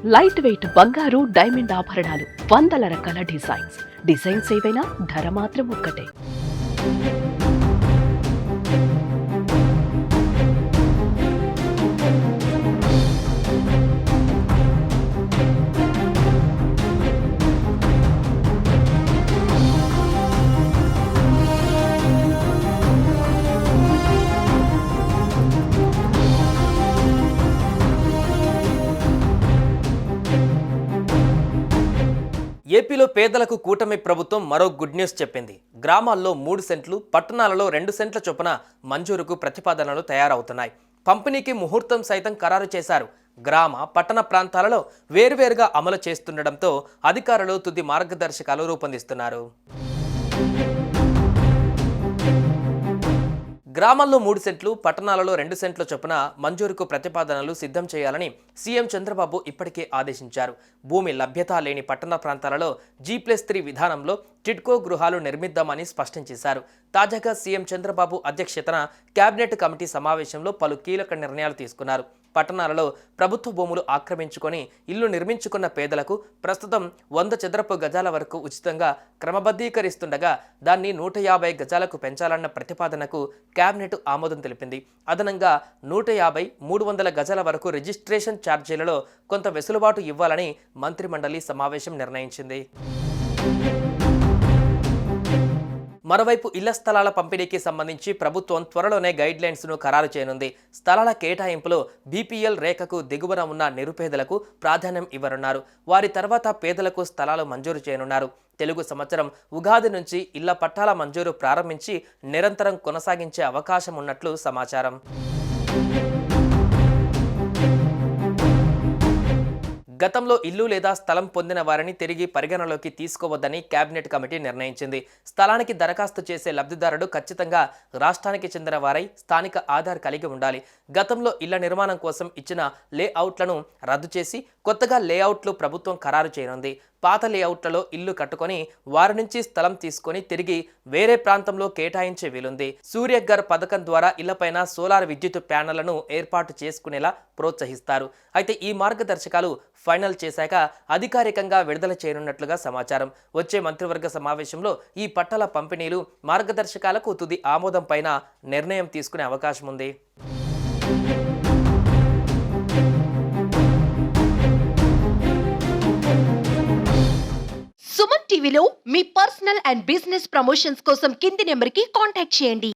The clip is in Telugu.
లైట్ వెయిట్ బంగారు డైమండ్ ఆభరణాలు, వందల రకాల డిజైన్స్ ఏవైనా ధర మాత్రం ఒక్కటే. ఏపీలో పేదలకు కూటమి ప్రభుత్వం మరో గుడ్ న్యూస్ చెప్పింది. గ్రామాల్లో 3 సెంట్లు, పట్టణాలలో 2 సెంట్ల చొప్పున మంజూరుకు ప్రతిపాదనలు తయారవుతున్నాయి. పంపిణీకి ముహూర్తం సైతం ఖరారు చేశారు. గ్రామ, పట్టణ ప్రాంతాలలో వేర్వేరుగా అమలు చేస్తుండటంతో అధికారులు తుది మార్గదర్శకాలు రూపొందిస్తున్నారు. గ్రామాల్లో 3 సెంట్లు, పట్టణాలలో 2 సెంట్ల చొప్పున మంజూరుకు ప్రతిపాదనలు సిద్ధం చేయాలని సీఎం చంద్రబాబు ఇప్పటికే ఆదేశించారు. భూమి లభ్యత లేని పట్టణ ప్రాంతాలలో G+3 విధానంలో టిడ్కో గృహాలు నిర్మిద్దామని స్పష్టం చేశారు. తాజాగా సీఎం చంద్రబాబు అధ్యక్షతన కేబినెట్ కమిటీ సమావేశంలో పలు కీలక నిర్ణయాలు తీసుకున్నారు. పట్టణాలలో ప్రభుత్వ భూములు ఆక్రమించుకొని ఇల్లు నిర్మించుకున్న పేదలకు ప్రస్తుతం 100 చదరపు గజాల వరకు ఉచితంగా క్రమబద్ధీకరిస్తుండగా దాన్ని 150 గజాలకు పెంచాలన్న ప్రతిపాదనకు కేబినెట్ ఆమోదం తెలిపింది. అదనంగా 150, 300 గజాల వరకు రిజిస్ట్రేషన్ ఛార్జీలలో కొంత వెసులుబాటు ఇవ్వాలని మంత్రిమండలి సమావేశం నిర్ణయించింది. మరోవైపు ఇళ్ల స్థలాల పంపిణీకి సంబంధించి ప్రభుత్వం త్వరలోనే గైడ్ లైన్స్ ను ఖరారు చేయనుంది. స్థలాల కేటాయింపులో బీపీఎల్ రేఖకు దిగువన ఉన్న నిరుపేదలకు ప్రాధాన్యం ఇవ్వనున్నారు. వారి తర్వాత పేదలకు స్థలాలు మంజూరు చేయనున్నారు. తెలుగు సంవత్సరం ఉగాది నుంచి ఇళ్ల పట్టాల మంజూరు ప్రారంభించి నిరంతరం కొనసాగించే అవకాశం ఉన్నట్లు సమాచారం. గతంలో ఇల్లు లేదా స్థలం పొందిన వారిని తిరిగి పరిగణలోకి తీసుకోవద్దని కేబినెట్ కమిటీ నిర్ణయించింది. స్థలానికి దరఖాస్తు చేసే లబ్ధిదారుడు ఖచ్చితంగా రాష్ట్రానికి చెందిన వారై స్థానిక ఆధార్ కలిగి ఉండాలి. గతంలో ఇళ్ల నిర్మాణం కోసం ఇచ్చిన లేఅవుట్లను రద్దు చేసి కొత్తగా లేఅవుట్లు ప్రభుత్వం ఖరారు చేయనుంది. పాత లేఅవుట్లలో ఇల్లు కట్టుకొని వారి నుంచి స్థలం తీసుకొని తిరిగి వేరే ప్రాంతంలో కేటాయించే వీలుంది. సూర్యఘర్ పథకం ద్వారా ఇళ్లపైన సోలార్ విద్యుత్ ప్యానెళ్లను ఏర్పాటు చేసుకునేలా ప్రోత్సహిస్తారు. అయితే ఈ మార్గదర్శకాలు ఫైనల్ చేశాక అధికారికంగా విడుదల చేయనున్నట్లుగా సమాచారం. వచ్చే మంత్రివర్గ సమావేశంలో ఈ పట్టాల పంపిణీలు, మార్గదర్శకాలకు తుది ఆమోదం పైన నిర్ణయం తీసుకునే అవకాశం ఉంది. సుమన్ టీవీలో మీ పర్సనల్ అండ్ బిజినెస్ ప్రమోషన్స్ కోసం కింది నెంబర్కి కాంటాక్ట్ చేయండి.